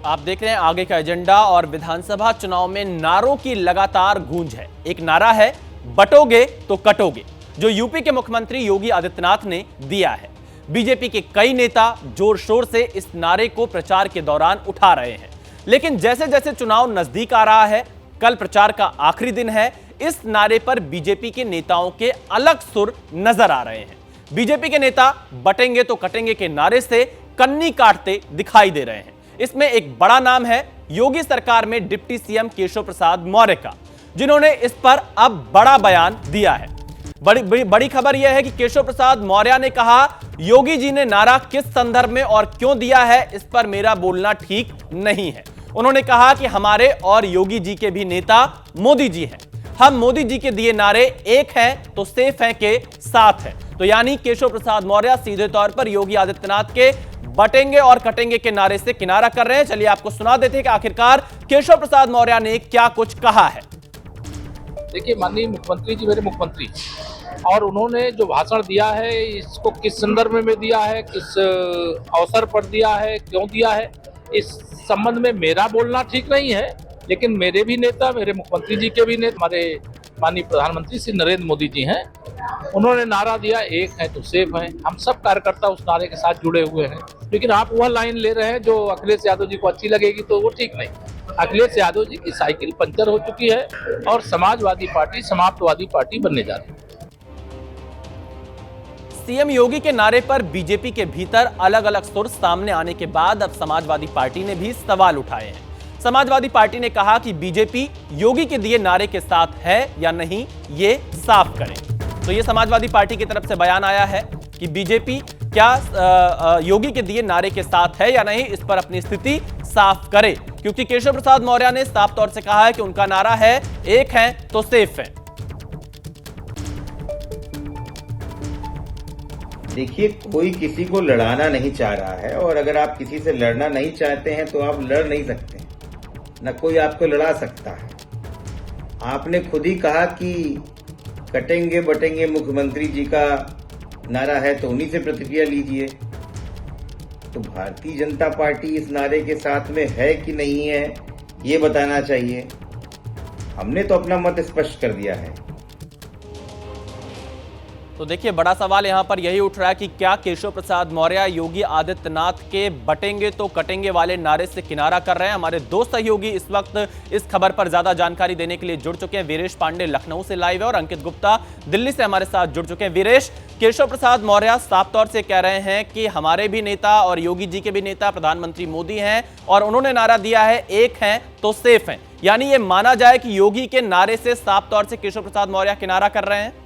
आप देख रहे हैं आगे का एजेंडा और विधानसभा चुनाव में नारों की लगातार गूंज है। एक नारा है, बटोगे तो कटोगे, जो यूपी के मुख्यमंत्री योगी आदित्यनाथ ने दिया है। बीजेपी के कई नेता जोर शोर से इस नारे को प्रचार के दौरान उठा रहे हैं, लेकिन जैसे जैसे चुनाव नजदीक आ रहा है, कल प्रचार का आखिरी दिन है, इस नारे पर बीजेपी के नेताओं के अलग सुर नजर आ रहे हैं। बीजेपी के नेता बटेंगे तो कटेंगे के नारे से कन्नी काटते दिखाई दे रहे हैं। इसमें एक बड़ा नाम है योगी सरकार में डिप्टी सीएम केशव प्रसाद मौर्य का, जिन्होंने इस पर अब बड़ा बयान दिया है। बड़ी खबर यह है कि केशव प्रसाद मौर्य ने कहा, योगी जी ने नारा किस संदर्भ में और क्यों दिया है, इस पर मेरा बोलना ठीक नहीं है। उन्होंने कहा कि हमारे और योगी जी के भी नेता मोदी जी हैं। हम मोदी जी के दिए नारे एक हैं तो सेफ हैं के साथ हैं। तो यानी केशव प्रसाद मौर्य सीधे तौर पर योगी आदित्यनाथ के बटेंगे और कटेंगे के नारे से किनारा कर रहे हैं। चलिए आपको सुना देते हैं कि आखिरकार केशव प्रसाद मौर्य ने क्या कुछ कहा है। देखिए, माननीय मुख्यमंत्री जी मेरे मुख्यमंत्री, और उन्होंने जो भाषण दिया है इसको किस संदर्भ में दिया है, किस अवसर पर दिया है, क्यों दिया है, इस संबंध में मेरा बोलना ठीक नहीं है। लेकिन मेरे भी नेता, मेरे मुख्यमंत्री जी के भी नेता, हमारे माननीय प्रधानमंत्री श्री नरेंद्र मोदी जी हैं, उन्होंने नारा दिया एक है तो सेफ है। हम सब कार्यकर्ता उस नारे के साथ जुड़े हुए हैं। लेकिन आप वह लाइन ले रहे हैं जो अखिलेश यादव जी को अच्छी लगेगी, तो वो ठीक नहीं। अखिलेश यादव जी की साइकिल पंचर हो चुकी है और समाजवादी पार्टी समाप्तवादी पार्टी बनने जा रही है। सीएम योगी के नारे पर बीजेपी के भीतर अलग अलग सुर सामने आने के बाद अब समाजवादी पार्टी ने भी सवाल उठाए हैं। समाजवादी पार्टी ने कहा कि बीजेपी योगी के दिए नारे के साथ है या नहीं, ये साफ करें। तो ये समाजवादी पार्टी की तरफ से बयान आया है कि बीजेपी क्या योगी के दिए नारे के साथ है या नहीं, इस पर अपनी स्थिति साफ करे, क्योंकि केशव प्रसाद मौर्य ने साफ तौर से कहा है कि उनका नारा है एक है तो सेफ है। देखिए, कोई किसी को लड़ाना नहीं चाह रहा है, और अगर आप किसी से लड़ना नहीं चाहते हैं तो आप लड़ नहीं सकते, न कोई आपको लड़ा सकता है। आपने खुद ही कहा कि कटेंगे बटेंगे मुख्यमंत्री जी का नारा है, तो उन्हीं से प्रतिक्रिया लीजिए। तो भारतीय जनता पार्टी इस नारे के साथ में है कि नहीं है, ये बताना चाहिए। हमने तो अपना मत स्पष्ट कर दिया है। तो देखिए, बड़ा सवाल यहां पर यही उठ रहा है कि क्या केशव प्रसाद मौर्य योगी आदित्यनाथ के बटेंगे तो कटेंगे वाले नारे से किनारा कर रहे हैं। हमारे दो सहयोगी इस वक्त इस खबर पर ज्यादा जानकारी देने के लिए जुड़ चुके हैं। वीरेश पांडे लखनऊ से लाइव है और अंकित गुप्ता दिल्ली से हमारे साथ जुड़ चुके हैं। वीरेश, केशव प्रसाद मौर्य साफ तौर से कह रहे हैं कि हमारे भी नेता और योगी जी के भी नेता प्रधानमंत्री मोदी हैं, और उन्होंने नारा दिया है एक है तो सेफ है। यानी ये माना जाए कि योगी के नारे से साफ तौर से केशव प्रसाद मौर्य किनारा कर रहे हैं।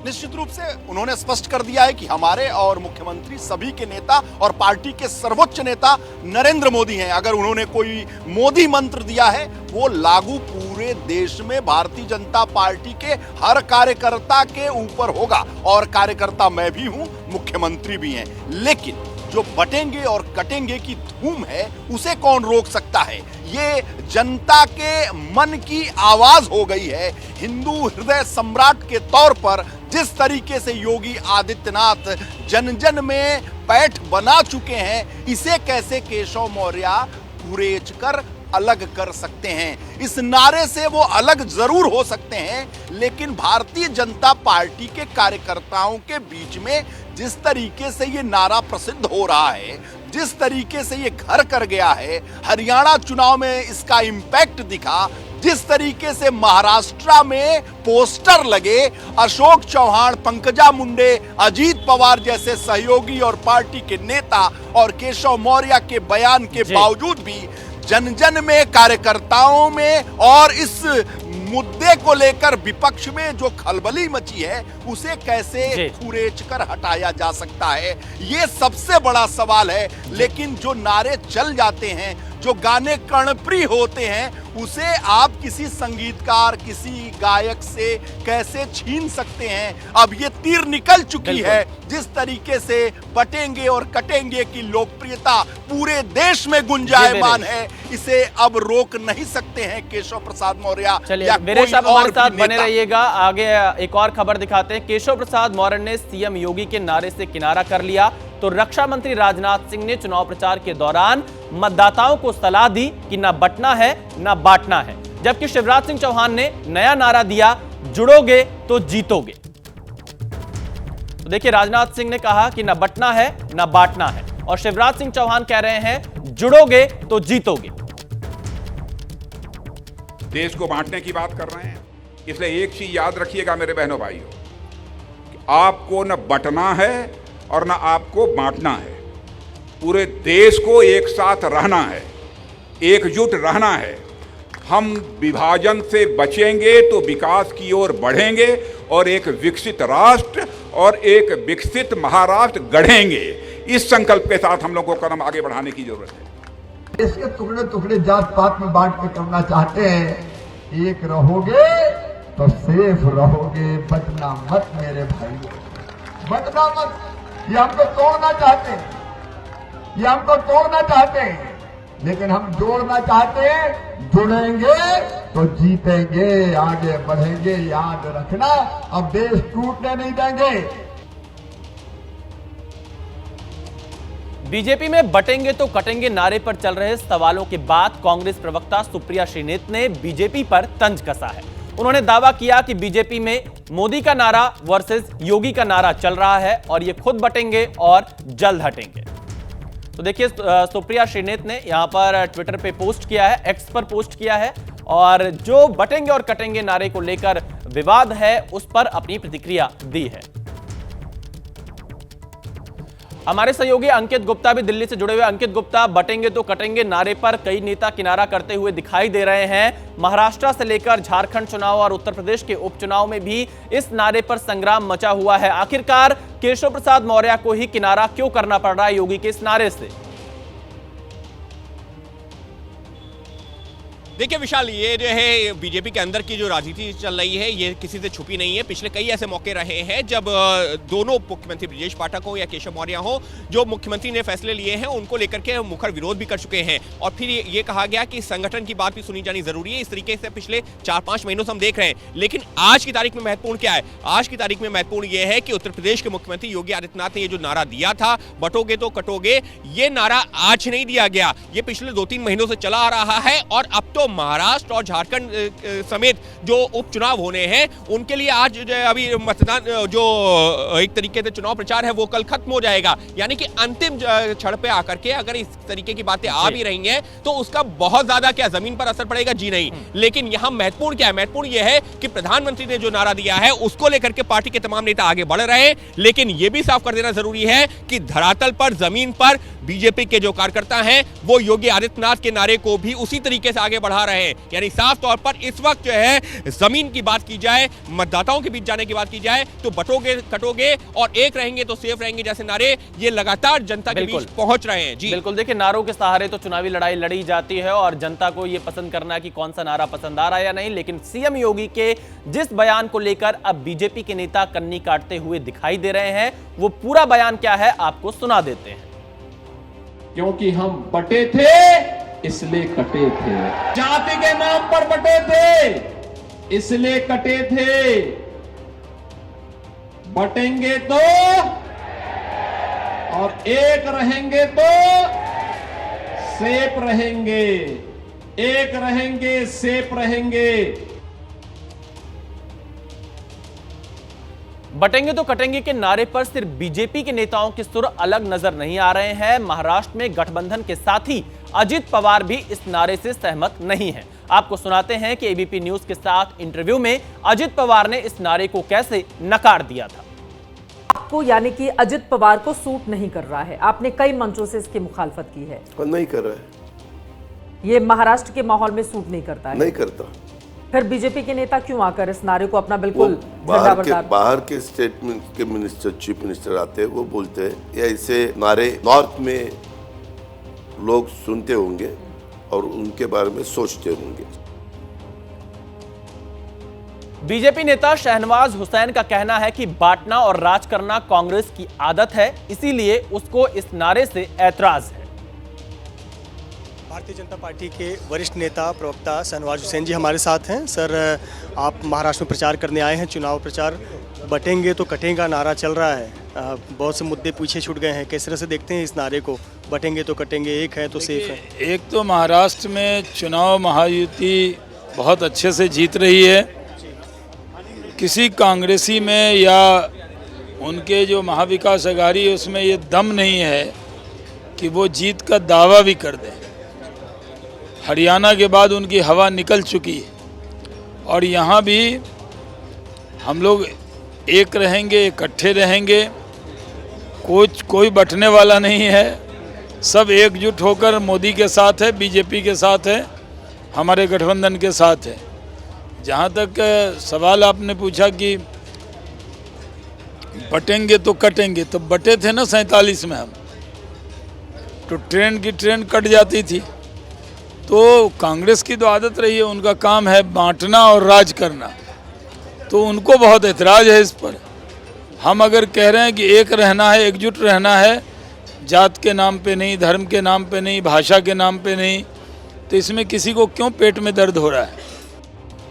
निश्चित रूप से उन्होंने स्पष्ट कर दिया है कि हमारे और मुख्यमंत्री सभी के नेता और पार्टी के सर्वोच्च नेता नरेंद्र मोदी हैं। अगर उन्होंने कोई मोदी मंत्र दिया है, वो लागू पूरे देश में भारतीय जनता पार्टी के हर कार्यकर्ता के ऊपर होगा, और कार्यकर्ता मैं भी हूं, मुख्यमंत्री भी हैं। लेकिन जो बटेंगे और कटेंगे की धूम है, उसे कौन रोक सकता है? ये जनता के मन की आवाज हो गई है। हिंदू हृदय सम्राट के तौर पर जिस तरीके से योगी आदित्यनाथ जन जन में पैठ बना चुके हैं, इसे कैसे केशव मौर्य कुरेच कर अलग कर सकते हैं? इस नारे से वो अलग जरूर हो सकते हैं, लेकिन भारतीय जनता पार्टी के कार्यकर्ताओं के बीच में जिस तरीके से ये नारा प्रसिद्ध हो रहा है, जिस तरीके से ये घर कर गया है, हरियाणा चुनाव में इसका इंपैक्ट दिखा, जिस तरीके से महाराष्ट्र में पोस्टर लगे, अशोक चौहान, पंकजा मुंडे, अजीत पवार जैसे सहयोगी और पार्टी के नेता और केशव मौर्य के बयान के बावजूद भी जन जन में, कार्यकर्ताओं में और इस मुद्दे को लेकर विपक्ष में जो खलबली मची है, उसे कैसे कुरेच कर हटाया जा सकता है, ये सबसे बड़ा सवाल है। लेकिन जो नारे चल जाते हैं, जो गाने कर्णप्रिय होते हैं, उसे आप किसी संगीतकार, किसी गायक से कैसे छीन सकते हैं? अब ये तीर निकल चुकी है। जिस तरीके से बटेंगे और कटेंगे की लोकप्रियता पूरे देश में गुंजायमान है, इसे अब रोक नहीं सकते हैं केशव प्रसाद मौर्य। चलिए वीरेश, आप हमारे साथ बने रहिएगा। आगे एक और खबर दिखाते हैं। केशव प्रसाद मौर्य ने सीएम योगी के नारे से किनारा कर लिया, तो रक्षा मंत्री राजनाथ सिंह ने चुनाव प्रचार के दौरान मतदाताओं को सलाह दी कि ना बंटना है ना बांटना है, जबकि शिवराज सिंह चौहान ने नया नारा दिया, जुड़ोगे तो जीतोगे। तो देखिए, राजनाथ सिंह ने कहा कि ना बंटना है ना बांटना है, और शिवराज सिंह चौहान कह रहे हैं जुड़ोगे तो जीतोगे। देश को बांटने की बात कर रहे हैं, इसलिए एक चीज याद रखिएगा मेरे बहनों भाइयों, कि आपको न बंटना है और न आपको बांटना है। पूरे देश को एक साथ रहना है, एकजुट रहना है। हम विभाजन से बचेंगे तो विकास की ओर बढ़ेंगे और एक विकसित राष्ट्र और एक विकसित महाराष्ट्र गढ़ेंगे। इस संकल्प के साथ हम लोग को कदम आगे बढ़ाने की जरूरत है। देश के टुकड़े टुकड़े जात पात में बांट के करना चाहते हैं। एक रहोगे तो सेफ रहोगे, बंटना मत मेरे भाइयों, बंटना मत। ये हमको तोड़ना चाहते हैं, ये हमको तोड़ना चाहते हैं, लेकिन हम जोड़ना चाहते हैं। जुड़ेंगे तो जीतेंगे, आगे बढ़ेंगे, याद रखना। अब देश टूटने नहीं देंगे। बीजेपी में बटेंगे तो कटेंगे नारे पर चल रहे सवालों के बाद कांग्रेस प्रवक्ता सुप्रिया श्रीनेत ने बीजेपी पर तंज कसा है। उन्होंने दावा किया कि बीजेपी में मोदी का नारा वर्सेस योगी का नारा चल रहा है और ये खुद बटेंगे और जल्द हटेंगे। तो देखिए, सुप्रिया श्रीनेत ने यहां पर ट्विटर पे पोस्ट किया है, एक्स पर पोस्ट किया है, और जो बटेंगे और कटेंगे नारे को लेकर विवाद है उस पर अपनी प्रतिक्रिया दी है। हमारे सहयोगी अंकित गुप्ता भी दिल्ली से जुड़े हुए। अंकित गुप्ता, बटेंगे तो कटेंगे नारे पर कई नेता किनारा करते हुए दिखाई दे रहे हैं। महाराष्ट्र से लेकर झारखंड चुनाव और उत्तर प्रदेश के उपचुनाव में भी इस नारे पर संग्राम मचा हुआ है। आखिरकार केशव प्रसाद मौर्य को ही किनारा क्यों करना पड़ रहा है योगी के इस नारे से? देखिए विशाल, ये जो है बीजेपी के अंदर की जो राजनीति चल रही है ये किसी से छुपी नहीं है। पिछले कई ऐसे मौके रहे हैं जब दोनों मुख्यमंत्री ब्रजेश पाठक हो या केशव मौर्य हो, जो मुख्यमंत्री ने फैसले लिए हैं उनको लेकर के मुखर विरोध भी कर चुके हैं, और फिर ये कहा गया कि संगठन की बात भी सुनी जानी जरूरी है। इस तरीके से पिछले 4-5 महीनों से हम देख रहे हैं। लेकिन आज की तारीख में महत्वपूर्ण क्या है? आज की तारीख में महत्वपूर्ण यह है कि उत्तर प्रदेश के मुख्यमंत्री योगी आदित्यनाथ ने ये जो नारा दिया था, बटोगे तो कटोगे, ये नारा आज नहीं दिया गया, ये पिछले 2-3 महीनों से चला आ रहा है। और अब तो महाराष्ट्र और झारखंड समेत जो उपचुनाव होने हैं उनके लिए आज अभी मतदान, जो एक तरीके से चुनाव प्रचार है वो कल खत्म हो जाएगा। यानी कि अंतिम क्षण पे आकर के अगर इस तरीके की बातें आ भी रही हैं तो उसका बहुत ज्यादा क्या जमीन पर असर पड़ेगा? जी नहीं। लेकिन यहां महत्वपूर्ण क्या है? महत्वपूर्ण यह है कि प्रधानमंत्री ने जो नारा दिया है उसको लेकर के पार्टी के तमाम नेता आगे बढ़ रहे हैं। लेकिन यह भी साफ कर देना जरूरी है कि धरातल पर, जमीन पर बीजेपी के जो कार्यकर्ता हैं वो योगी आदित्यनाथ के नारे को भी उसी तरीके से आगे बढ़ा रहे हैं। यानी साफ तौर पर इस वक्त जो है जमीन की बात की जाए, मतदाताओं के बीच जाने की बात की जाए तो बटोगे कटोगे और एक रहेंगे तो सेफ रहेंगे जैसे नारे ये लगातार जनता के बीच पहुंच रहे हैं। जी बिल्कुल, देखिए, नारों के सहारे तो चुनावी लड़ाई लड़ी जाती है और जनता को ये पसंद करना है कि कौन सा नारा पसंद आ रहा है या नहीं। लेकिन सीएम योगी के जिस बयान को लेकर अब बीजेपी के नेता कन्नी काटते हुए दिखाई दे रहे हैं, वो पूरा बयान क्या है आपको सुना देते हैं। क्योंकि हम बटे थे इसलिए कटे थे, जाति के नाम पर बटे थे इसलिए कटे थे, बटेंगे तो और एक रहेंगे तो सेफ रहेंगे, एक रहेंगे सेफ रहेंगे। बटेंगे तो कटेंगे के नारे पर सिर्फ बीजेपी के नेताओं के सुर अलग नजर नहीं आ रहे हैं। महाराष्ट्र में गठबंधन के साथी अजित पवार भी इस नारे से सहमत नहीं हैं। आपको सुनाते हैं कि एबीपी न्यूज के साथ इंटरव्यू में अजित पवार ने इस नारे को कैसे नकार दिया था। आपको यानी कि अजित पवार को सूट नहीं कर रहा है, आपने कई मंचों से इसकी मुखालफत की है। नहीं कर रहा है, ये महाराष्ट्र के माहौल में सूट नहीं करता है। नहीं करता। फिर बीजेपी के नेता क्यों आकर इस नारे को अपना बिल्कुल बाहर के स्टेट के मिनिस्टर, चीफ मिनिस्टर आते हैं, वो बोलते हैं या ऐसे नारे नॉर्थ में लोग सुनते होंगे और उनके बारे में सोचते होंगे। बीजेपी नेता शहनवाज हुसैन का कहना है कि बांटना और राज करना कांग्रेस की आदत है, इसीलिए उसको इस नारे से ऐतराज है। भारतीय जनता पार्टी के वरिष्ठ नेता प्रवक्ता शहनवाज हुसैन जी हमारे साथ हैं। सर, आप महाराष्ट्र में प्रचार करने आए हैं, चुनाव प्रचार, बटेंगे तो कटेगा नारा चल रहा है, बहुत से मुद्दे पीछे छूट गए हैं, किस तरह से देखते हैं इस नारे को, बटेंगे तो कटेंगे, एक है तो सेफ है? एक तो महाराष्ट्र में चुनाव महायुति बहुत अच्छे से जीत रही है। किसी कांग्रेसी में या उनके जो महाविकास अघाड़ी है उसमें ये दम नहीं है कि वो जीत का दावा भी कर दें। हरियाणा के बाद उनकी हवा निकल चुकी है और यहाँ भी हम लोग एक रहेंगे, इकट्ठे रहेंगे, कोई बंटने वाला नहीं है, सब एकजुट होकर मोदी के साथ है, बीजेपी के साथ है, हमारे गठबंधन के साथ है। जहाँ तक सवाल आपने पूछा कि बटेंगे तो कटेंगे, तो बटे थे ना 47 में हम, तो ट्रेन कट जाती थी। तो कांग्रेस की तो आदत रही है, उनका काम है बांटना और राज करना, तो उनको बहुत एतराज़ है इस पर। हम अगर कह रहे हैं कि एक रहना है, एकजुट रहना है, जात के नाम पे नहीं, धर्म के नाम पे नहीं, भाषा के नाम पे नहीं, तो इसमें किसी को क्यों पेट में दर्द हो रहा है?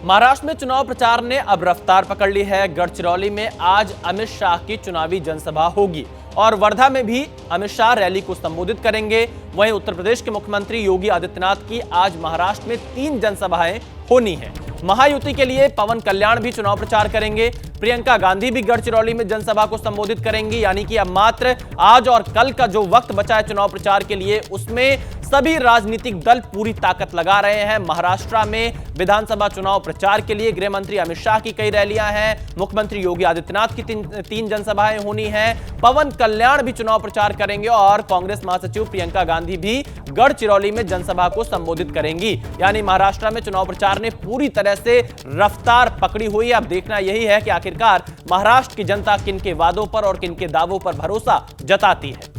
महाराष्ट्र में चुनाव प्रचार ने अब रफ्तार पकड़ ली है। गढ़चिरौली में आज अमित शाह की चुनावी जनसभा होगी और वर्धा में भी अमित शाह रैली को संबोधित करेंगे। वहीं उत्तर प्रदेश के मुख्यमंत्री योगी आदित्यनाथ की आज महाराष्ट्र में 3 जनसभाएं होनी हैं। महायुति के लिए पवन कल्याण भी चुनाव प्रचार करेंगे। प्रियंका गांधी भी गढ़चिरौली में जनसभा को संबोधित करेंगी। यानी कि अब मात्र आज और कल का जो वक्त बचा है चुनाव प्रचार के लिए, उसमें सभी राजनीतिक दल पूरी ताकत लगा रहे हैं। महाराष्ट्र में विधानसभा चुनाव प्रचार के लिए गृह मंत्री अमित शाह की कई रैलियां हैं, मुख्यमंत्री योगी आदित्यनाथ की तीन जनसभाएं होनी हैं, पवन कल्याण भी चुनाव प्रचार करेंगे और कांग्रेस महासचिव प्रियंका गांधी भी गढ़चिरौली में जनसभा को संबोधित करेंगी। यानी महाराष्ट्र में चुनाव प्रचार ने पूरी तरह से रफ्तार पकड़ी हुई है। अब देखना यही है कि आखिरकार महाराष्ट्र की जनता किन के वादों पर और किन के दावों पर भरोसा जताती है।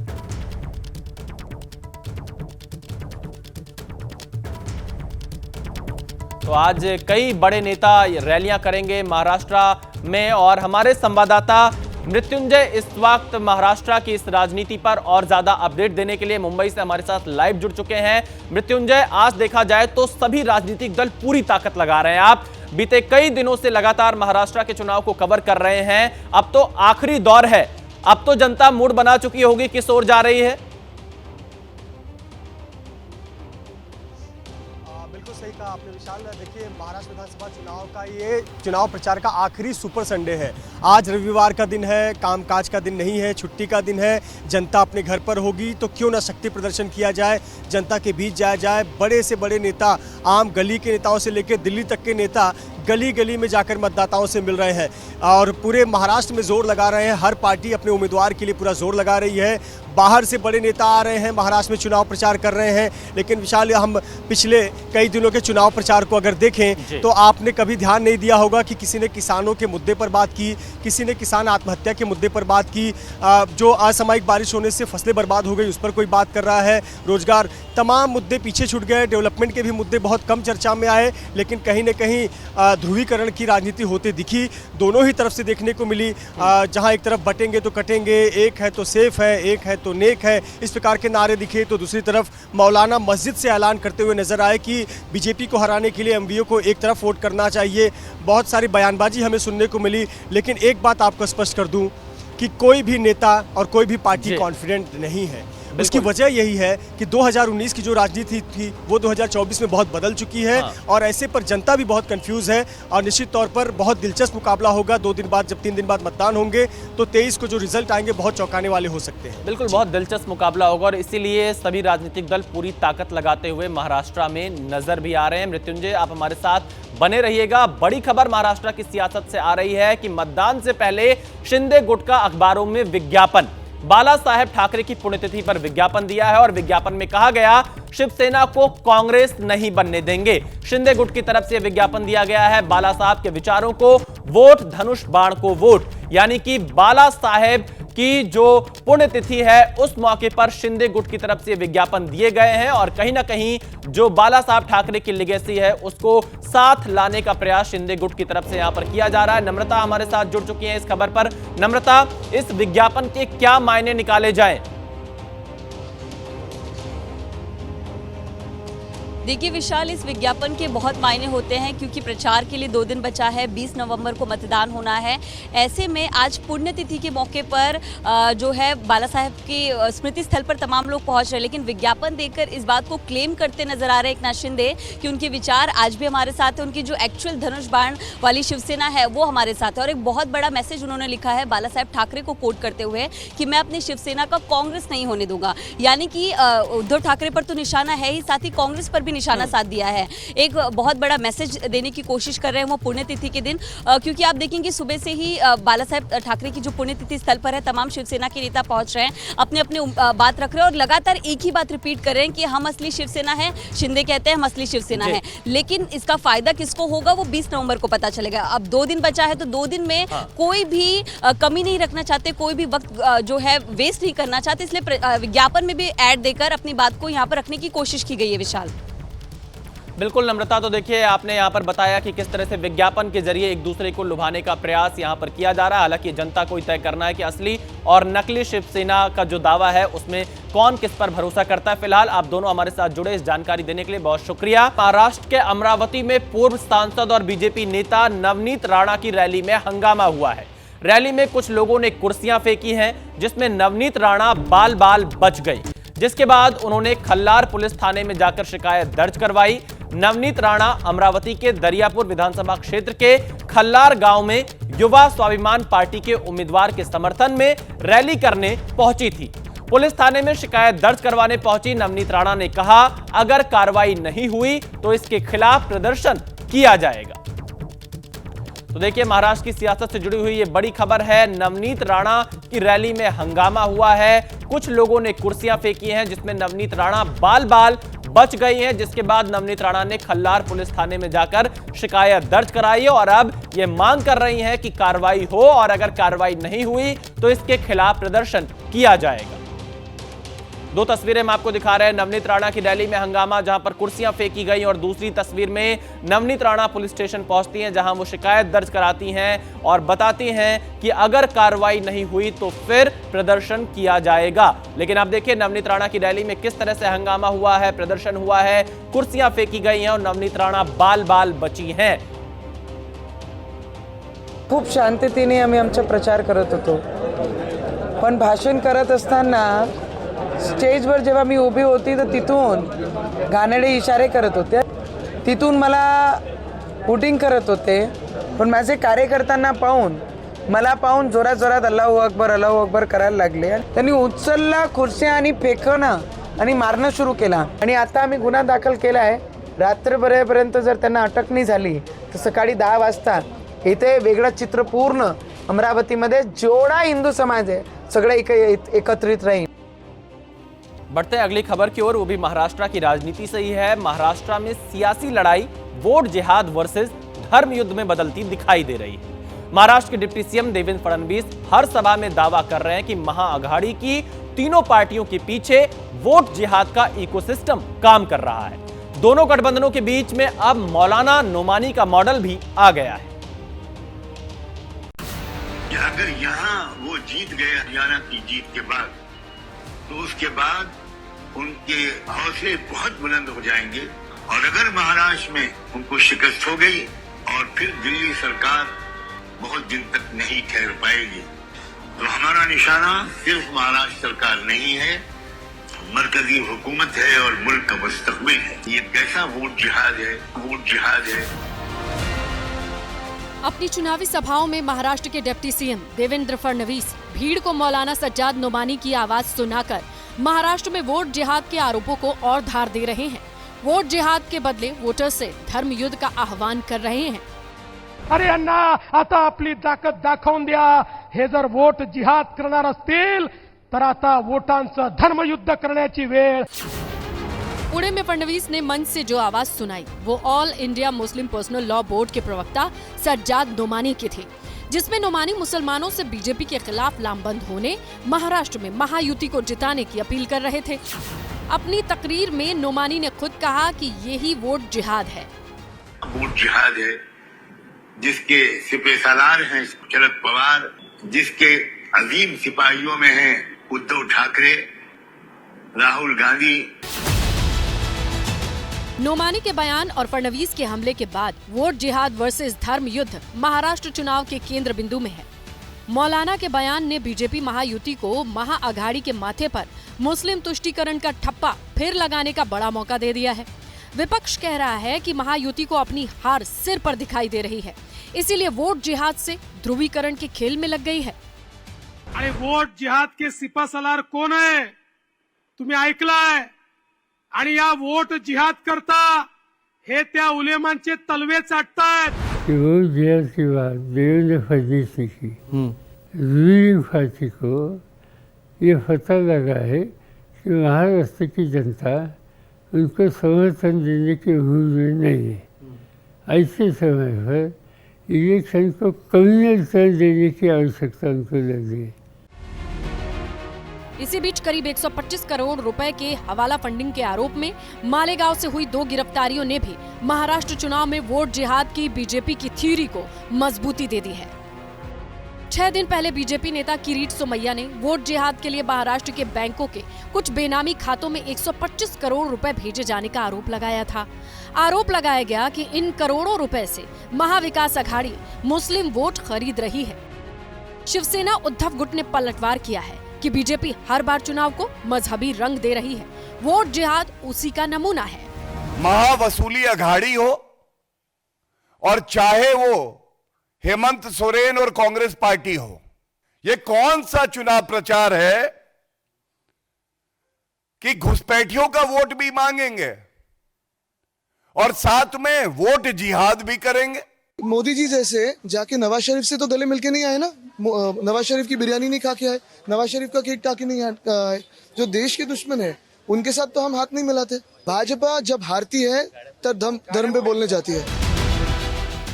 तो आज कई बड़े नेता रैलियां करेंगे महाराष्ट्र में और हमारे संवाददाता मृत्युंजय इस वक्त महाराष्ट्र की इस राजनीति पर और ज्यादा अपडेट देने के लिए मुंबई से हमारे साथ लाइव जुड़ चुके हैं। मृत्युंजय, आज देखा जाए तो सभी राजनीतिक दल पूरी ताकत लगा रहे हैं। आप बीते कई दिनों से लगातार महाराष्ट्र के चुनाव को कवर कर रहे हैं, अब तो आखिरी दौर है, अब तो जनता मूड बना चुकी होगी, किस ओर जा रही है? बिल्कुल सही कहा आपने विशाल। देखिए, महाराष्ट्र विधानसभा चुनाव का ये चुनाव प्रचार का आखिरी सुपर संडे है। आज रविवार का दिन है, कामकाज का दिन नहीं है, छुट्टी का दिन है, जनता अपने घर पर होगी, तो क्यों ना शक्ति प्रदर्शन किया जाए, जनता के बीच जाया जाए। बड़े से बड़े नेता, आम गली के नेताओं से लेकर दिल्ली तक के नेता गली गली में जाकर मतदाताओं से मिल रहे हैं और पूरे महाराष्ट्र में जोर लगा रहे हैं। हर पार्टी अपने उम्मीदवार के लिए पूरा जोर लगा रही है। बाहर से बड़े नेता आ रहे हैं, महाराष्ट्र में चुनाव प्रचार कर रहे हैं। लेकिन विशाल, हम पिछले कई दिनों के चुनाव प्रचार को अगर देखें तो आपने कभी ध्यान नहीं दिया होगा कि किसी ने किसानों के मुद्दे पर बात की, किसी ने किसान आत्महत्या के मुद्दे पर बात की, जो असामयिक बारिश होने से फसलें बर्बाद हो गई उस पर कोई बात कर रहा है, रोजगार, तमाम मुद्दे पीछे छूट गए। डेवलपमेंट के भी मुद्दे बहुत कम चर्चा में आए, लेकिन कहीं न कहीं ध्रुवीकरण की राजनीति होते दिखी, दोनों ही तरफ से देखने को मिली। जहां एक तरफ बटेंगे तो कटेंगे, एक है तो सेफ है, एक है तो नेक है, इस प्रकार के नारे दिखे, तो दूसरी तरफ मौलाना मस्जिद से ऐलान करते हुए नजर आए कि बीजेपी को हराने के लिए एमवीओ को एक तरफ वोट करना चाहिए। बहुत सारी बयानबाजी हमें सुनने को मिली, लेकिन एक बात आपको स्पष्ट कर दूं कि कोई भी नेता और कोई भी पार्टी कॉन्फिडेंट नहीं है। उसकी वजह यही है कि 2019 की जो राजनीति थी वो 2024 में बहुत बदल चुकी है और ऐसे पर जनता भी बहुत कंफ्यूज है और निश्चित तौर पर बहुत दिलचस्प मुकाबला होगा 2 दिन बाद, जब 3 दिन बाद मतदान होंगे तो 23 को जो रिजल्ट आएंगे बहुत चौंकाने वाले हो सकते हैं। बिल्कुल, बहुत दिलचस्प मुकाबला होगा और इसीलिए सभी राजनीतिक दल पूरी ताकत लगाते हुए महाराष्ट्र में नजर भी आ रहे हैं। मृत्युंजय, आप हमारे साथ बने रहिएगा। बड़ी खबर महाराष्ट्र की सियासत से आ रही है कि मतदान से पहले शिंदे गुट का अखबारों में विज्ञापन, बाला साहेब ठाकरे की पुण्यतिथि पर विज्ञापन दिया है और विज्ञापन में कहा गया शिवसेना को कांग्रेस नहीं बनने देंगे। शिंदे गुट की तरफ से विज्ञापन दिया गया है, बाला साहब के विचारों को वोट, धनुष बाण को वोट। यानी कि बाला साहेब की जो पुण्यतिथि है उस मौके पर शिंदे गुट की तरफ से विज्ञापन दिए गए हैं और कहीं ना कहीं जो बाला साहब ठाकरे की लेगेसी है उसको साथ लाने का प्रयास शिंदे गुट की तरफ से यहां पर किया जा रहा है। नम्रता हमारे साथ जुड़ चुकी है इस खबर पर। नम्रता, इस विज्ञापन के क्या मायने निकाले जाएं? देखिए विशाल, इस विज्ञापन के बहुत मायने होते हैं क्योंकि प्रचार के लिए 2 दिन बचा है, 20 नवंबर को मतदान होना है। ऐसे में आज पुण्यतिथि के मौके पर जो है बाला साहेब की स्मृति स्थल पर तमाम लोग पहुंच रहे हैं, लेकिन विज्ञापन देखकर इस बात को क्लेम करते नजर आ रहे हैं एकनाथ शिंदे कि उनके विचार आज भी हमारे साथ है, उनकी जो एक्चुअल धनुष बाण वाली शिवसेना है वो हमारे साथ है। और एक बहुत बड़ा मैसेज उन्होंने लिखा है बाला साहेब ठाकरे को कोट करते हुए कि मैं अपनी शिवसेना का कांग्रेस नहीं होने दूंगा। यानी कि उद्धव ठाकरे पर तो निशाना है ही, साथ ही कांग्रेस पर भी निशाना साध दिया है। एक बहुत बड़ा मैसेज देने की कोशिश कर रहे हैं वो पुण्यतिथि के दिन, क्योंकि आप देखेंगे सुबह से ही बाला साहेब ठाकरे की जो पुण्यतिथि स्थल पर है तमाम शिवसेना के नेता पहुंच रहे हैं, अपने अपने बात रख रहे हैं और लगातार एक ही बात रिपीट कर रहे हैं कि हम असली शिवसेना है। शिंदे कहते हैं हम असली शिवसेना है, लेकिन इसका फायदा किसको होगा वो 20 नवंबर को पता चलेगा। अब 2 दिन बचा है तो 2 दिन में कोई भी कमी नहीं रखना चाहते, कोई भी वक्त जो है वेस्ट नहीं करना चाहते, इसलिए विज्ञापन में भी ऐड देकर अपनी बात को यहाँ पर रखने की कोशिश की गई है। विशाल, बिल्कुल नम्रता, तो देखिए आपने यहाँ पर बताया कि किस तरह से विज्ञापन के जरिए एक दूसरे को लुभाने का प्रयास यहाँ पर किया जा रहा है। हालांकि जनता को तय करना है कि असली और नकली शिवसेना का जो दावा है उसमें कौन किस पर भरोसा करता है। फिलहाल आप दोनों हमारे साथ जुड़े, इस जानकारी देने के लिए बहुत शुक्रिया। महाराष्ट्र के अमरावती में पूर्व सांसद और बीजेपी नेता नवनीत राणा की रैली में हंगामा हुआ है। रैली में कुछ लोगों ने कुर्सियां फेंकी हैं जिसमें नवनीत राणा बाल बाल बच गई, जिसके बाद उन्होंने खल्लार पुलिस थाने में जाकर शिकायत दर्ज करवाई। नवनीत राणा अमरावती के दरियापुर विधानसभा क्षेत्र के खल्लार गांव में युवा स्वाभिमान पार्टी के उम्मीदवार के समर्थन में रैली करने पहुंची थी। पुलिस थाने में शिकायत दर्ज करवाने पहुंची नवनीत राणा ने कहा, अगर कार्रवाई नहीं हुई तो इसके खिलाफ प्रदर्शन किया जाएगा। तो देखिए महाराष्ट्र की सियासत से जुड़ी हुई ये बड़ी खबर है। नवनीत राणा की रैली में हंगामा हुआ है, कुछ लोगों ने कुर्सियां फेंकी हैं जिसमें नवनीत राणा बाल बाल बच गई हैं, जिसके बाद नवनीत राणा ने खल्लार पुलिस थाने में जाकर शिकायत दर्ज कराई है और अब ये मांग कर रही हैं कि कार्रवाई हो और अगर कार्रवाई नहीं हुई तो इसके खिलाफ प्रदर्शन किया जाएगा। 2 तस्वीरें हम आपको दिखा रहे हैं। नवनीत राणा की रैली में हंगामा जहां पर कुर्सियां फेंकी गई, और दूसरी तस्वीर में नवनीत राणा पुलिस स्टेशन पहुंचती हैं जहां वो शिकायत दर्ज कराती हैं और बताती हैं कि अगर कार्रवाई नहीं हुई तो फिर प्रदर्शन किया जाएगा। लेकिन आप देखिए नवनीत राणा की रैली में किस तरह से हंगामा हुआ है, प्रदर्शन हुआ है, कुर्सियां फेंकी गई हैं और नवनीत राणा बाल बाल बची हैं। खूप शांततेने आम्ही आमचा प्रचार करत होतो, पण भाषण करत असताना स्टेजवर जेव्हा मी उभी होती तर तिथून घाणेरडे इशारे करत होते, तिथून मला वोटिंग करत होते, पण माझे कार्यकर्त्यांना पाहून जोरात जोरात अल्लाहू अकबर करायला लागले। त्यांनी उचलला खुर्च्या आणि फेकणं आणि मारणं सुरू केला आणि आता आम्ही गुन्हा दाखल केला आहे। रात्रभरापर्यंत जर त्यांना अटक नाही झाली तर सकाळी 10 वाजता इथे वेगळं चित्र पूर्ण अमरावतीमध्ये जेवढा हिंदू समाज आहे सगळे एकत्रित राहील। बढ़ते हैं अगली खबर की ओर, वो भी महाराष्ट्र की राजनीति से ही है। महाराष्ट्र में सियासी लड़ाई वोट जिहाद वर्सेस धर्म युद्ध में बदलती दिखाई दे रही है। महाराष्ट्र के डिप्टी सीएम देवेंद्र फडणवीस हर सभा में दावा कर रहे हैं कि महाअघाड़ी की तीनों पार्टियों के पीछे वोट जिहाद का इकोसिस्टम काम कर रहा है। दोनों गठबंधनों के बीच में अब मौलाना नोमानी का मॉडल भी आ गया है। अगर यहाँ वो जीत गए हरियाणा की जीत के बाद, तो उसके बाद उनके हौसले बहुत बुलंद हो जाएंगे और अगर महाराष्ट्र में उनको शिकस्त हो गई और फिर दिल्ली सरकार बहुत दिन तक नहीं ठहर पाएगी, तो हमारा निशाना सिर्फ महाराष्ट्र सरकार नहीं है, मरकजी हुकूमत है और मुल्क का मुस्तकबिल है। ये कैसा वोट जिहाद है। अपनी चुनावी सभाओं में महाराष्ट्र के डिप्टी सीएम देवेंद्र फडणवीस भीड़ को मौलाना सज्जाद नोमानी की आवाज सुनाकर महाराष्ट्र में वोट जिहाद के आरोपों को और धार दे रहे हैं। वोट जिहाद के बदले वोटर से धर्म युद्ध का आह्वान कर रहे हैं। अरे अण्णा, आता आपली ताकद दाखवून द्या। हे जर वोट जिहाद करणार असतील तर आता वोटांचं धर्मयुद्ध करण्याची वेळ। पुणे में फडणवीस ने मंच से जो आवाज सुनाई वो all India Muslim personal law board के प्रवक्ता सज्जाद नोमानी की थी, जिसमें नोमानी मुसलमानों से बीजेपी के खिलाफ लामबंद होने, महाराष्ट्र में महायुति को जिताने की अपील कर रहे थे। अपनी तकरीर में नोमानी ने खुद कहा कि यही वोट जिहाद है। वोट जिहाद है जिसके सिपह सालार हैं शरद पवार, जिसके अजीम सिपाहियों में हैं उद्धव ठाकरे, राहुल गांधी। नोमानी के बयान और फडणवीस के हमले के बाद वोट जिहाद वर्सेस धर्म युद्ध महाराष्ट्र चुनाव के केंद्र बिंदु में है। मौलाना के बयान ने बीजेपी महायुति को महाअघाड़ी के माथे पर मुस्लिम तुष्टीकरण का ठप्पा फिर लगाने का बड़ा मौका दे दिया है। विपक्ष कह रहा है कि महायुति को अपनी हार सिर पर दिखाई दे रही है, इसीलिए वोट जिहाद से ध्रुवीकरण के खेल में लग गई है। आणि वोट जिहाद के सिपासलार कोण आहे तुम्ही ऐकलाय, आणि या वोट जिहाद करता हे त्या उलेमांचे तलवे चाटतात। वोट जिहाद की बात देवेंद्र फडणवीस ने की, रूलिंग पार्टी को ये पता लगा है कि महाराष्ट्र की जनता उनको समर्थन देने के मूड में नहीं है। ऐसे समय पर इलेक्शन को कम्युनल टर्न देने की आवश्यकता उनको लगी है। इसी बीच करीब 125 करोड़ रुपए के हवाला फंडिंग के आरोप में मालेगांव से हुई 2 गिरफ्तारियों ने भी महाराष्ट्र चुनाव में वोट जिहाद की बीजेपी की थ्योरी को मजबूती दे दी है। 6 दिन पहले बीजेपी नेता किरीट सोमैया ने वोट जिहाद के लिए महाराष्ट्र के बैंकों के कुछ बेनामी खातों में 125 करोड़ रुपए भेजे जाने का आरोप लगाया था। आरोप लगाया गया कि इन करोड़ों रुपए से महाविकास अघाड़ी मुस्लिम वोट खरीद रही है। शिवसेना उद्धव गुट ने पलटवार किया है कि बीजेपी हर बार चुनाव को मजहबी रंग दे रही है। वोट जिहाद उसी का नमूना है। महावसूली अघाड़ी हो और चाहे वो हेमंत सोरेन और कांग्रेस पार्टी हो, ये कौन सा चुनाव प्रचार है कि घुसपैठियों का वोट भी मांगेंगे और साथ में वोट जिहाद भी करेंगे। मोदी जी जैसे जाके नवाज शरीफ से तो गले मिलके नहीं आए ना, नवाज शरीफ की बिरयानी नहीं खा के आए, नवाज शरीफ का केक टाके नहीं आए। जो देश के दुश्मन है उनके साथ तो हम हाथ नहीं मिलाते। भाजपा जब हारती है तब धर्म पे बोलने जाती है।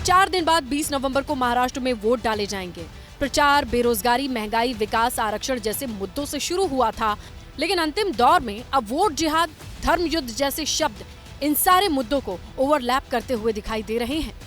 4 दिन बाद 20 नवंबर को महाराष्ट्र में वोट डाले जाएंगे। प्रचार बेरोजगारी, महंगाई, विकास, आरक्षण जैसे मुद्दों से शुरू हुआ था, लेकिन अंतिम दौर में अब वोट जिहाद, धर्म युद्ध जैसे शब्द इन सारे मुद्दों को ओवरलैप करते हुए दिखाई दे रहे हैं।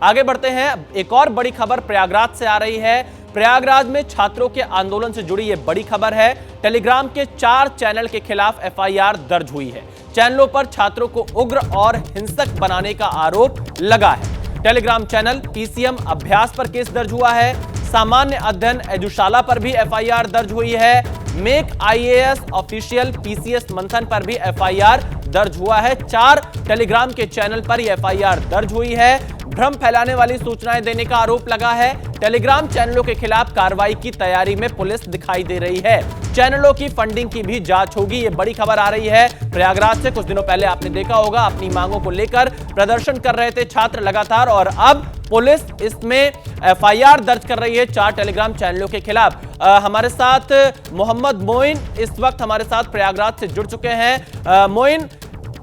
आगे बढ़ते हैं। एक और बड़ी खबर प्रयागराज से आ रही है। प्रयागराज में छात्रों के आंदोलन से जुड़ी यह बड़ी खबर है। टेलीग्राम के 4 चैनल के खिलाफ एफआईआर दर्ज हुई है। चैनलों पर छात्रों को उग्र और हिंसक बनाने का आरोप लगा है। टेलीग्राम चैनल पीसीएम अभ्यास पर केस दर्ज हुआ है। सामान्य अध्ययन एजुशाला पर भी एफआईआर दर्ज हुई है। मेक आईएएस ऑफिशियल पीसीएस मंथन पर भी एफआईआर दर्ज हुआ है। 4 टेलीग्राम के चैनल पर यह एफआईआर दर्ज हुई है। भ्रम फैलाने वाली सूचनाएं देने का आरोप लगा है। टेलीग्राम चैनलों के खिलाफ कार्रवाई की तैयारी में पुलिस दिखाई दे रही है। चैनलों की फंडिंग की भी जांच होगी। ये बड़ी खबर आ रही है प्रयागराज से। कुछ दिनों पहले आपने देखा होगा, अपनी मांगों को लेकर प्रदर्शन कर रहे थे छात्र लगातार, और अब पुलिस इसमें एफआईआर दर्ज कर रही है 4 टेलीग्राम चैनलों के खिलाफ। हमारे साथ मोहम्मद मोइन इस वक्त हमारे साथ प्रयागराज से जुड़ चुके हैं। मोइन,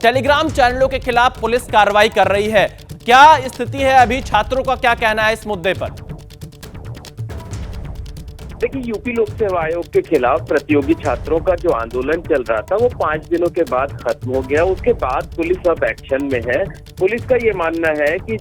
टेलीग्राम चैनलों के खिलाफ पुलिस कार्रवाई कर रही है, क्या स्थिति है अभी? छात्रों का क्या कहना है इस मुद्दे पर? देखिए, यूपी लोक सेवा आयोग के खिलाफ प्रतियोगी छात्रों का जो आंदोलन चल रहा था वो 5 दिनों के बाद खत्म हो गया। उसके बाद पुलिस अब एक्शन में है। पुलिस का ये मानना है कि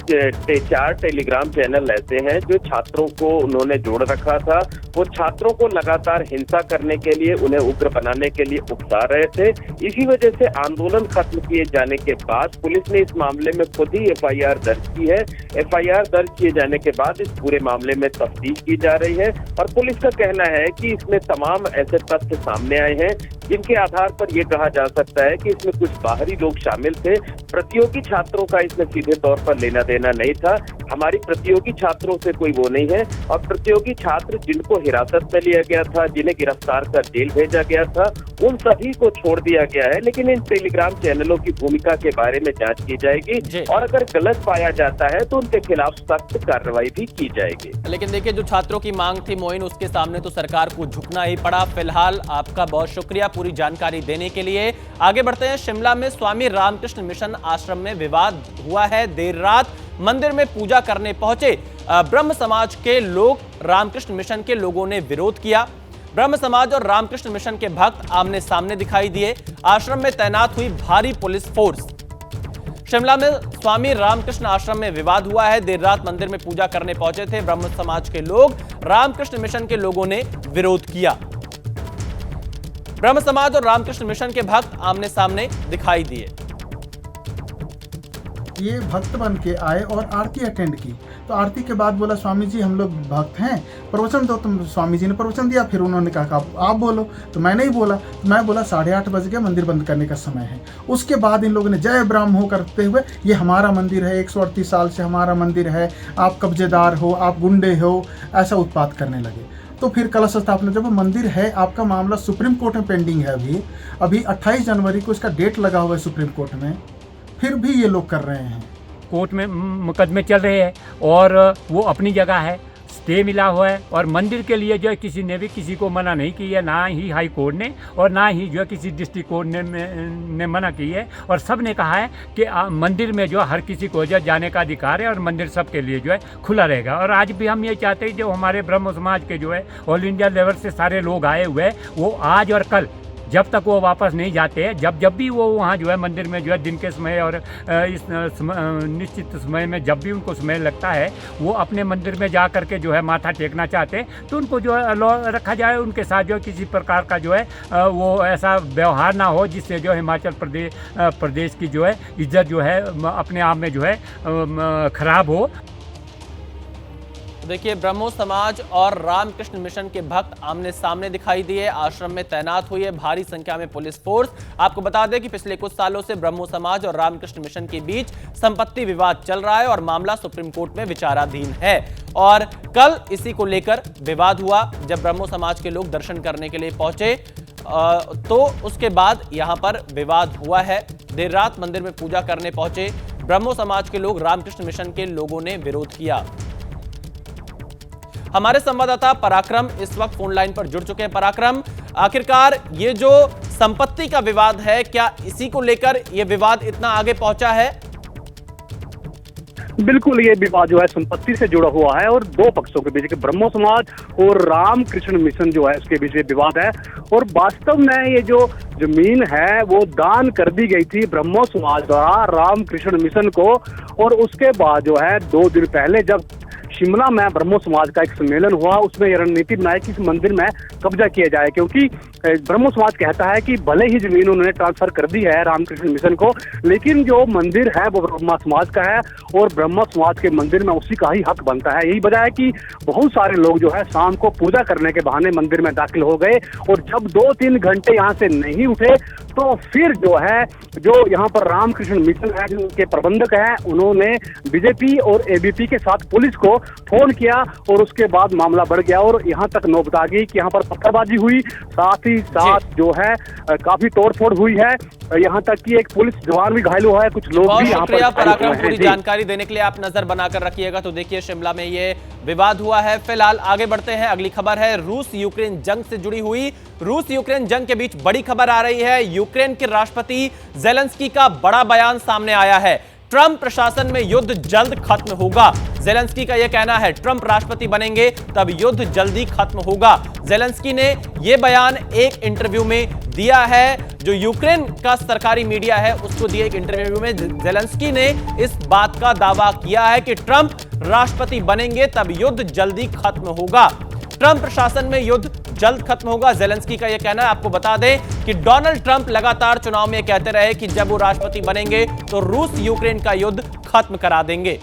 4 टेलीग्राम चैनल ऐसे हैं जो छात्रों को उन्होंने जोड़ रखा था। वो छात्रों को लगातार हिंसा करने के लिए, उन्हें उग्र बनाने के लिए उकसा रहे थे। इसी वजह से आंदोलन खत्म किए जाने के बाद पुलिस ने इस मामले में खुद ही एफआईआर दर्ज की है। एफआईआर दर्ज किए जाने के बाद इस पूरे मामले में तफ्तीश की जा रही है और पुलिस का कहना है कि इसमें तमाम ऐसे तथ्य सामने आए हैं जिनके आधार पर यह कहा जा सकता है कि इसमें कुछ बाहरी लोग शामिल थे। प्रतियोगी छात्रों का इसमें सीधे तौर पर लेना देना नहीं था। हमारी प्रतियोगी छात्रों से कोई वो नहीं है और प्रतियोगी छात्र जिनको हिरासत में लिया गया था, जिन्हें गिरफ्तार कर जेल भेजा गया था, उन सभी को छोड़ दिया गया है। लेकिन इन टेलीग्राम चैनलों की भूमिका के बारे में जांच की जाएगी और अगर गलत पाया जाता है तो उनके खिलाफ सख्त कार्रवाई भी की जाएगी। लेकिन देखिए, जो छात्रों की मांग थी मोइन, उसके सामने तो सरकार को झुकना ही पड़ा। फिलहाल आपका बहुत शुक्रिया पूरी जानकारी देने के लिए। आगे बढ़ते हैं। शिमला में स्वामी रामकृष्ण मिशन आश्रम में विवाद हुआ है। देर रात मंदिर में पूजा करने पहुंचे ब्रह्म समाज के लोग, रामकृष्ण मिशन के लोगों ने विरोध किया। ब्रह्म समाज और रामकृष्ण मिशन के भक्त आमने सामने दिखाई दिए। आश्रम में तैनात हुई भारी पुलिस फोर्स। शिमला में स्वामी रामकृष्ण आश्रम में विवाद हुआ है। देर रात मंदिर में पूजा करने पहुंचे थे ब्रह्म समाज के लोग, रामकृष्ण मिशन के लोगों ने विरोध किया। ब्रह्म समाज और रामकृष्ण मिशन के भक्त आमने सामने दिखाई दिए। ये भक्त बन के आए और आरती अटेंड की, तो आरती के बाद बोला स्वामी जी हम लोग भक्त हैं, प्रवचन दो। तुम स्वामी जी ने प्रवचन दिया, फिर उन्होंने कहा आप बोलो, तो मैं नहीं बोला। तो मैं बोला 8:30 बज गए, मंदिर बंद करने का समय है। उसके बाद इन लोगों ने जय ब्राह्मो करते हुए ये हमारा मंदिर है, 138 साल से हमारा मंदिर है, आप कब्जेदार हो, आप गुंडे हो, ऐसा उत्पात करने लगे। तो फिर कलश स्थापना, जब मंदिर है, आपका मामला सुप्रीम कोर्ट में पेंडिंग है, अभी 28 जनवरी को इसका डेट लगा हुआ है सुप्रीम कोर्ट में, फिर भी ये लोग कर रहे हैं। कोर्ट में मुकदमे चल रहे हैं और वो अपनी जगह है, स्टे मिला हुआ है। और मंदिर के लिए जो है किसी ने भी किसी को मना नहीं की है, ना ही हाई कोर्ट ने और ना ही जो है किसी डिस्ट्रिक्ट कोर्ट ने मना की है। और सब ने कहा है कि मंदिर में जो हर किसी को जो जाने का अधिकार है और मंदिर सबके लिए जो है खुला रहेगा। और आज भी हम ये चाहते हैं जो हमारे ब्रह्म समाज के जो है ऑल इंडिया लेवल से सारे लोग आए हुए हैं, वो आज और कल जब तक वो वापस नहीं जाते हैं, जब भी वो वहाँ जो है मंदिर में जो है दिन के समय और इस निश्चित समय में जब भी उनको समय लगता है, वो अपने मंदिर में जा कर के जो है माथा टेकना चाहते हैं, तो उनको जो है लॉ रखा जाए। उनके साथ जो किसी प्रकार का जो है वो ऐसा व्यवहार ना हो जिससे जो हिमाचल प्रदेश की जो है इज्जत जो है अपने आप में जो है खराब हो। देखिए, ब्रह्मो समाज और रामकृष्ण मिशन के भक्त आमने सामने दिखाई दिए, आश्रम में तैनात हुई है भारी संख्या में पुलिस फोर्स। आपको बता दें कि पिछले कुछ सालों से ब्रह्मो समाज और रामकृष्ण मिशन के बीच संपत्ति विवाद चल रहा है और मामला सुप्रीम कोर्ट में विचाराधीन है। और कल इसी को लेकर विवाद हुआ जब ब्रह्मो समाज के लोग दर्शन करने के लिए पहुंचे, तो उसके बाद यहां पर विवाद हुआ है। देर रात मंदिर में पूजा करने पहुंचे ब्रह्मो समाज के लोग, रामकृष्ण मिशन के लोगों ने विरोध किया। हमारे संवाददाता पराक्रम इस वक्त फोन लाइन पर जुड़ चुके हैं। पराक्रम, आखिरकार ये जो संपत्ति का विवाद है, क्या इसी को लेकर ये विवाद इतना आगे पहुंचा है? बिल्कुल, ये विवाद जो है संपत्ति से जुड़ा हुआ है और दो पक्षों के बीच, ब्रह्मो समाज और रामकृष्ण मिशन जो है उसके बीच विवाद है। और वास्तव में ये जो जमीन है वो दान कर दी गई थी ब्रह्मो समाज द्वारा रामकृष्ण मिशन को, और उसके बाद जो है 2 दिन पहले जब शिमला में ब्रह्मो समाज का एक सम्मेलन हुआ, उसमें यह रणनीति बनाई कि इस मंदिर में कब्जा किया जाए, क्योंकि ब्रह्मो समाज कहता है कि भले ही जमीन उन्होंने ट्रांसफर कर दी है रामकृष्ण मिशन को, लेकिन जो मंदिर है वो ब्रह्म समाज का है और ब्रह्म समाज के मंदिर में उसी का ही हक बनता है। यही वजह है कि बहुत सारे लोग जो है शाम को पूजा करने के बहाने मंदिर में दाखिल हो गए, और जब 2-3 घंटे यहाँ से नहीं उठे तो फिर जो है जो यहाँ पर रामकृष्ण मिशन है जिनके प्रबंधक हैं, उन्होंने बीजेपी और एबीपी के साथ पुलिस को फोन किया और उसके बाद मामला बढ़ गया और यहाँ तक नौबत आ गई कि यहाँ पर पत्थरबाजी हुई, साथ ही साथ जो है काफी तोड़फोड़ हुई है, यहाँ तक कि एक पुलिस जवान भी घायल हुआ है, कुछ लोग भी यहाँ पर। पराक्रम, पूरी जानकारी देने के लिए आप नजर बनाकर रखिएगा। तो देखिए, शिमला में ये विवाद हुआ है। फिलहाल आगे बढ़ते हैं, अगली खबर है रूस यूक्रेन जंग से जुड़ी हुई। रूस यूक्रेन जंग के बीच बड़ी खबर आ रही है। यूक्रेन के राष्ट्रपति ज़ेलेंस्की का बड़ा बयान सामने आया है। ट्रंप प्रशासन में युद्ध जल्द खत्म होगा, ज़ेलेंस्की का यह कहना है। ट्रंप राष्ट्रपति बनेंगे तब युद्ध जल्दी खत्म होगा। ज़ेलेंस्की ने यह बयान एक इंटरव्यू में दिया है, जो यूक्रेन का सरकारी मीडिया है उसको दिए एक इंटरव्यू में ज़ेलेंस्की ने इस बात का दावा किया है कि ट्रंप राष्ट्रपति बनेंगे तब युद्ध जल्दी खत्म होगा। ट्रंप प्रशासन में युद्ध जल्द खत्म होगा, ज़ेलेंस्की का यह कहना है। आपको बता दें कि डोनाल्ड ट्रंप लगातार चुनाव में कहते रहे कि जब वो राष्ट्रपति बनेंगे तो रूस यूक्रेन का युद्ध खत्म करा देंगे।